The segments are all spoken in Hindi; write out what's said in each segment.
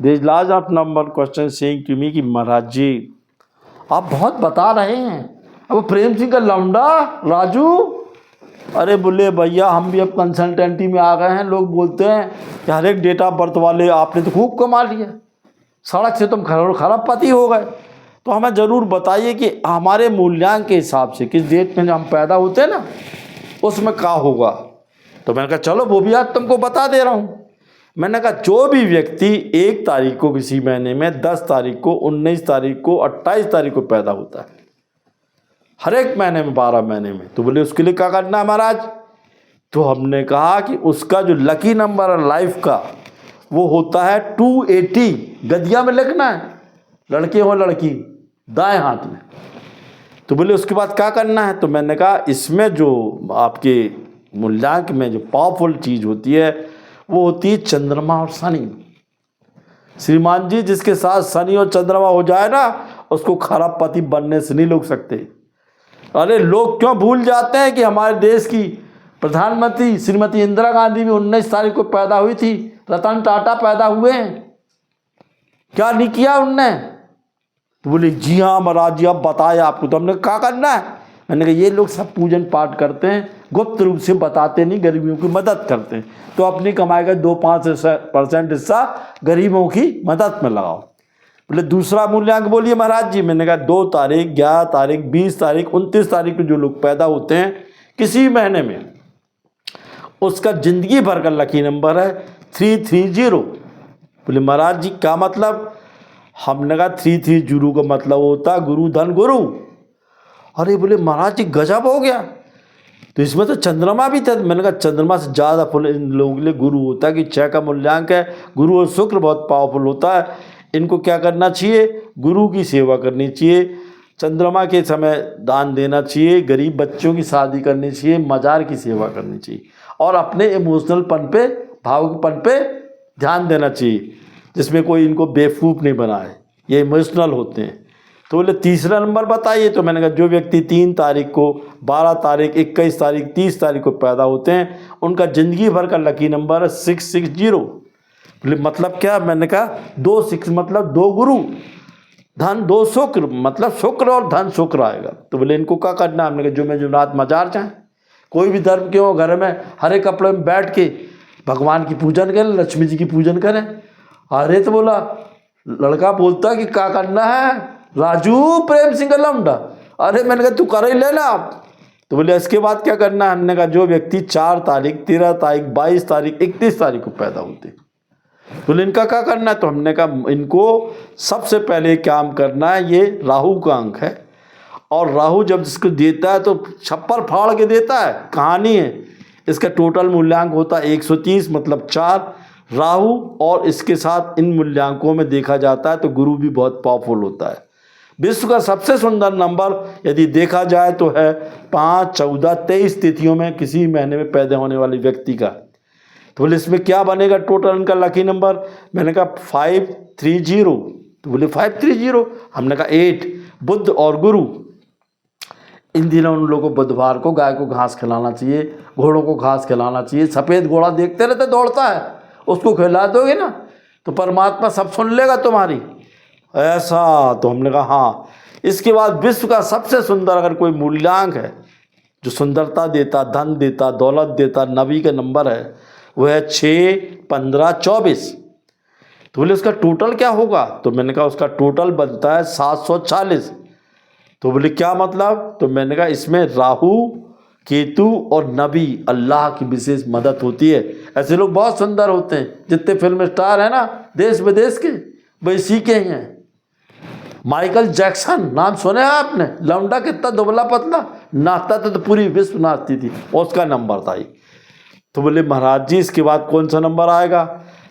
This large of number question saying to me कि महाराज जी आप बहुत बता रहे हैं, अब प्रेम सिंह का लौंडा राजू। अरे बोले भैया हम भी अब कंसल्टेंटी में आ गए हैं, लोग बोलते हैं कि हर एक डेट ऑफ बर्थ वाले आपने तो खूब कमा लिया, सड़क से तुम खरबपति हो गए। तो हमें ज़रूर बताइए कि हमारे मूल्यांकन के हिसाब से किस डेट में हम पैदा होते हैं ना उसमें क्या होगा। तो मैंने कहा चलो वो भी आज तुमको बता दे रहा हूँ। मैंने कहा जो भी व्यक्ति 1 तारीख को किसी महीने में, 10 तारीख को, 19 तारीख को, 28 तारीख को पैदा होता है, हर एक महीने में, 12 महीने में, तो बोले उसके लिए क्या करना है महाराज। तो हमने कहा कि उसका जो लकी नंबर है लाइफ का वो होता है 280। गदिया में लिखना है, लड़के हो लड़की, दाएं हाथ में। तो बोले उसके बाद क्या करना है। तो मैंने कहा इसमें जो आपके मूल्यांकन में जो पावरफुल चीज़ होती है वो होती है चंद्रमा और शनि। श्रीमान जी जिसके साथ शनि और चंद्रमा हो जाए ना उसको खरबपति बनने से नहीं रोक सकते। अरे लोग क्यों भूल जाते हैं कि हमारे देश की प्रधानमंत्री श्रीमती इंदिरा गांधी भी 19 तारीख को पैदा हुई थी, रतन टाटा पैदा हुए हैं, क्या नहीं किया उनने। तो बोले जी हाँ महाराज जी अब बताया आपको। तो हमने क्या करना है। मैंने कहा ये लोग सब पूजन पाठ करते हैं, गुप्त रूप से बताते नहीं, गरीबों की मदद करते हैं, तो अपनी कमाई का 2-5% हिस्सा गरीबों की मदद में लगाओ। बोले दूसरा मूल्यांकन बोलिए महाराज जी। मैंने कहा 2 तारीख, 11 तारीख, 20 तारीख, 29 तारीख को जो लोग पैदा होते हैं किसी महीने में उसका ज़िंदगी भर का लकी नंबर है 330। बोले महाराज जी क्या मतलब। हमने कहा 330 का मतलब होता है गुरु धन गुरु। अरे बोले महाराज जी गजब हो गया, तो इसमें तो चंद्रमा भी था। मैंने कहा चंद्रमा से ज़्यादा फुल इन लोगों के लिए गुरु होता है कि 6 का मूल्यांकन है। गुरु और शुक्र बहुत पावरफुल होता है, इनको क्या करना चाहिए, गुरु की सेवा करनी चाहिए, चंद्रमा के समय दान देना चाहिए, गरीब बच्चों की शादी करनी चाहिए, मज़ार की सेवा करनी चाहिए और अपने इमोशनल पन पे, भावुकपन पे ध्यान देना चाहिए जिसमें कोई इनको बेवकूफ़ नहीं बनाए, ये इमोशनल होते हैं। तो बोले तीसरा नंबर बताइए। तो मैंने कहा जो व्यक्ति 3 तारीख को, 12 तारीख, 21 तारीख, 30 तारीख को पैदा होते हैं उनका ज़िंदगी भर का लकी नंबर है 660। बोले मतलब क्या। मैंने कहा 2-6 मतलब 2 गुरु, धन 2 शुक्र, मतलब शुक्र और धन शुक्र आएगा। तो बोले इनको क्या करना। हमने कहा जुमे जुमरात मजार जाएँ, कोई भी धर्म के हो, घर में हरे कपड़े में बैठ के भगवान की पूजन करें, लक्ष्मी जी की पूजन करें। अरे तो बोला लड़का बोलता कि क्या करना है राजू, प्रेम सिंह का लौंडा। अरे मैंने कहा तू कर ही लेना आप। तो बोले इसके बाद क्या करना है। हमने कहा जो व्यक्ति 4 तारीख, 13 तारीख, 22 तारीख, 31 तारीख को पैदा होते बोले इनका क्या करना है। तो हमने कहा इनको सबसे पहले काम करना है, ये राहु का अंक है और राहु जब जिसको देता है तो छप्पर फाड़ के देता है, कहानी है। इसका टोटल मूल्यांक होता है 130 मतलब 4 राहु, और इसके साथ इन मूल्यांकों में देखा जाता है तो गुरु भी बहुत पावरफुल होता है। विश्व का सबसे सुंदर नंबर यदि देखा जाए तो है 5, 14, 23 तिथियों में किसी महीने में पैदा होने वाले व्यक्ति का। तो बोले इसमें क्या बनेगा टोटल इनका लकी नंबर। मैंने कहा 530। तो बोले 530। हमने कहा 8। बुध और गुरु, इन दिनों उन लोगों को बुधवार को गाय को घास खिलाना चाहिए, घोड़ों को घास खिलाना चाहिए। सफ़ेद घोड़ा देखते रहते दौड़ता है, उसको खिला दोगे ना तो परमात्मा सब सुन लेगा तुम्हारी, ऐसा। तो हमने कहा हाँ। इसके बाद विश्व का सबसे सुंदर अगर कोई मूल्यांक है जो सुंदरता देता, धन देता, दौलत देता, नबी का नंबर है वह है 6, 15, 24। तो बोले उसका टोटल क्या होगा। तो मैंने कहा उसका टोटल बनता है 740। तो बोले क्या मतलब। तो मैंने कहा इसमें राहु, केतु और नबी, अल्लाह की विशेष मदद होती है। ऐसे लोग बहुत सुंदर होते हैं, जितने फिल्म स्टार हैं ना देश विदेश के, वही इसी के हैं। माइकल जैक्सन नाम सुने हैं आपने, लौंडा कितना दुबला पतला, नाचता था तो पूरी विश्व नाचती थी, और उसका नंबर था ही। तो बोले महाराज जी इसके बाद कौन सा नंबर आएगा।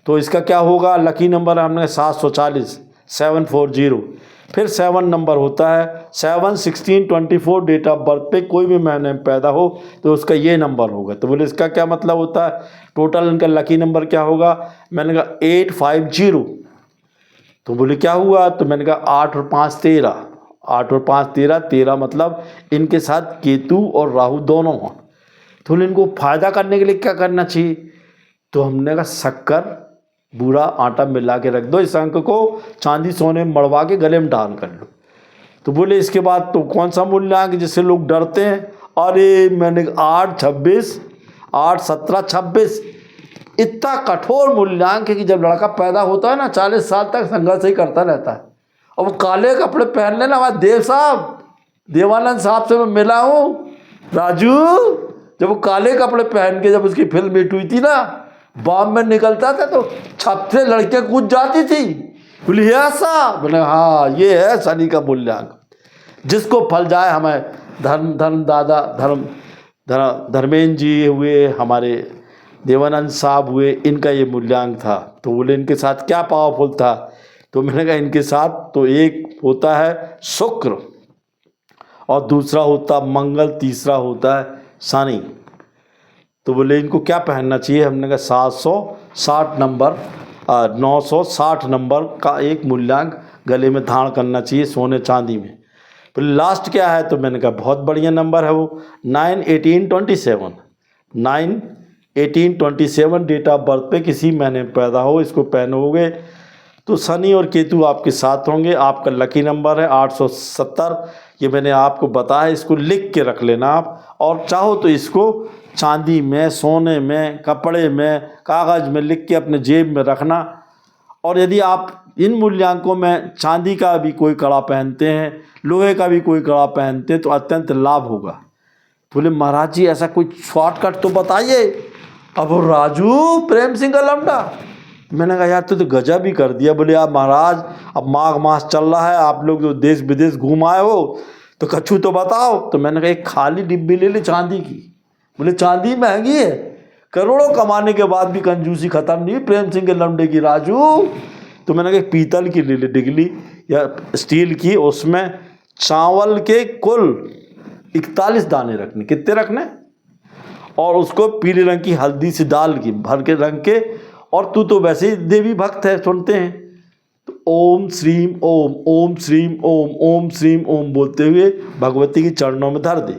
तो इसका क्या होगा, लकी नंबर है हमने 740, 740। फिर 7 नंबर होता है, 7, 16, 24 डेट ऑफ बर्थ पे कोई भी महीने में पैदा हो तो उसका ये नंबर होगा। तो बोले इसका क्या मतलब होता है, टोटल इनका लकी नंबर क्या होगा। मैंने कहा 850। तो बोले क्या हुआ। तो मैंने कहा 8 और 5 13, 8 और 5 13, 13 मतलब इनके साथ केतु और राहु दोनों हों। तो इनको फ़ायदा करने के लिए क्या करना चाहिए। तो हमने कहा शक्कर बूढ़ा आटा मिला के रख दो, इस अंक को चांदी सोने में मड़वा के गले में डाल कर लो। तो बोले इसके बाद तो कौन सा मूल्यांक जिससे लोग डरते हैं? अरे मैंने 8 26 8 17 26 इतना कठोर मूल्यांक है कि जब लड़का पैदा होता है ना 40 साल तक संघर्ष ही करता रहता है। और वो काले कपड़े पहन लेना, हमारे देवानंद साहब से मैं मिला हूँ राजू, जब वो काले कपड़े पहन के जब उसकी फिल्म हिट हुई थी ना, बॉम्ब में निकलता था तो छत से लड़कियाँ कूद जाती थी। बोले ऐसा? बोले हाँ, ये है सनी का मूल्यांक। जिसको फल जाए, हमें धर्मेंद्र जी हुए, हमारे देवानंद साहब हुए, इनका ये मूल्यांक था। तो बोले इनके साथ क्या पावरफुल था? तो मैंने कहा इनके साथ तो एक होता है शुक्र और दूसरा होता मंगल, तीसरा होता है शनि। तो बोले इनको क्या पहनना चाहिए? हमने कहा 760 नंबर 960 नंबर का एक मूल्यांक गले में धारण करना चाहिए सोने चांदी में। बोले लास्ट क्या है? तो मैंने कहा बहुत बढ़िया नंबर है वो 9 18 27 9 18 27 डेट ऑफ बर्थ पे किसी महीने में पैदा हो, इसको पहनोगे तो शनि और केतु आपके साथ होंगे। आपका लकी नंबर है 870, ये मैंने आपको बताया, इसको लिख के रख लेना आप। और चाहो तो इसको चांदी में, सोने में, कपड़े में, कागज़ में लिख के अपने जेब में रखना। और यदि आप इन मूल्यांकों में चांदी का भी कोई कड़ा पहनते हैं, लोहे का भी कोई कड़ा पहनते हैं तो अत्यंत लाभ होगा। बोले महाराज जी ऐसा कोई शॉर्टकट तो बताइए। अब वो राजू प्रेम सिंह का लौंडा, मैंने कहा यार तो गजब ही कर दिया। बोले आप महाराज अब माघ मास चल रहा है, आप लोग जो देश विदेश घूम आए हो तो कछु तो बताओ। तो मैंने कहा एक खाली डिब्बी ले ली चांदी की। बोले चांदी महंगी है, करोड़ों कमाने के बाद भी कंजूसी खत्म नहीं प्रेम सिंह के लौंडे की राजू। तो मैंने कहा पीतल की ले ली डिगली या स्टील की, उसमें चावल के कुल 41 दाने रखने। कितने रखने? और उसको पीले रंग की हल्दी से डाल की भर के रंग के। और तू तो वैसे ही देवी भक्त है, सुनते हैं तो ओम श्रीम ओम, ओम श्रीम ओम, ओम श्रीम ओम बोलते हुए भगवती के चरणों में धर दे।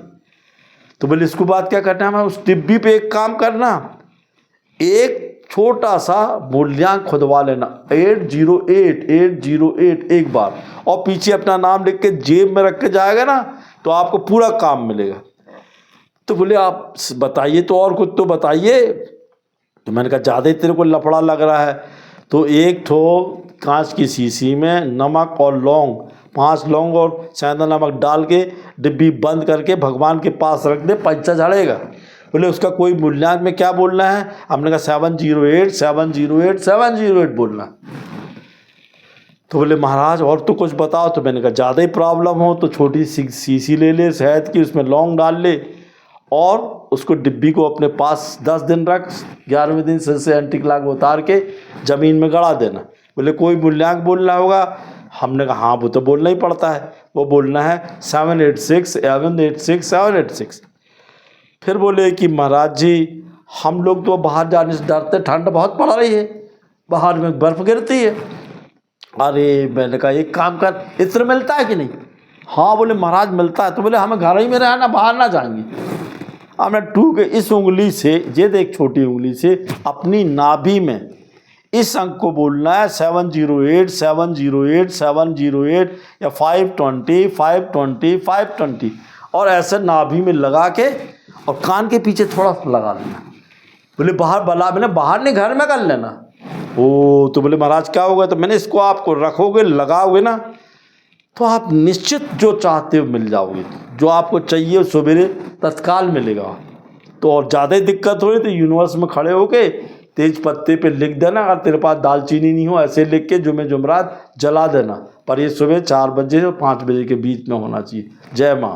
तो बोले इसको बाद क्या करना है? उस डिब्बी पे एक काम करना, एक छोटा सा मूल्यांक खुदवा लेना 808 808 एक बार, और पीछे अपना नाम लिख के जेब में रख के जाएगा ना तो आपको पूरा काम मिलेगा। तो बोले आप बताइए तो, और कुछ तो बताइए। तो मैंने कहा ज़्यादा ही तेरे को लफड़ा लग रहा है। तो एक ठो कांच की शीशी में नमक और लौंग, 5 लौंग और सेंधा नमक डाल के डिब्बी बंद करके भगवान के पास रख दे, पैसा झड़ेगा। बोले उसका कोई मूल्यांक में क्या बोलना है? हमने कहा 708 708 708 बोलना। तो बोले महाराज और तो कुछ बताओ। तो मैंने कहा ज़्यादा ही प्रॉब्लम हो तो छोटी सी शीशी ले ले शहद की, उसमें लौंग डाल ले और उसको डिब्बी को अपने पास 10 दिन रख, 11वें दिन से एंटी क्लॉक उतार के ज़मीन में गड़ा देना। बोले कोई मूल्यांक बोलना होगा? हमने कहा हाँ वो तो बोलना ही पड़ता है, वो बोलना है 786 786 786। फिर बोले कि महाराज जी हम लोग तो बाहर जाने से डरते, ठंड बहुत पड़ रही है, बाहर में बर्फ़ गिरती है। अरे मैंने कहा एक काम कर, इत्र मिलता है कि नहीं? हाँ बोले महाराज मिलता है। तो बोले हमें घर ही में रहना, बाहर ना जाएंगे। हमने टू के इस उंगली से, ये देख छोटी उंगली से अपनी नाभि में इस अंक को बोलना है 708 708 708 या 520 520 520, और ऐसे नाभि में लगा के और कान के पीछे थोड़ा सा लगा लेना। बोले बाहर बला, मैंने बाहर नहीं घर में कर लेना। ओ तो बोले महाराज क्या होगा? तो मैंने इसको आपको रखोगे, लगाओगे ना तो आप निश्चित जो चाहते हो मिल जाओगे, जो आपको चाहिए सवेरे तत्काल मिलेगा। तो और ज़्यादा ही दिक्कत हो रही तो यूनिवर्स में खड़े होके तेज पत्ते पे लिख देना, अगर तेरे पास दालचीनी नहीं हो ऐसे लिख के जुमे जुमरात जला देना, पर ये सुबह 4 बजे और 5 बजे के बीच में होना चाहिए। जय माँ।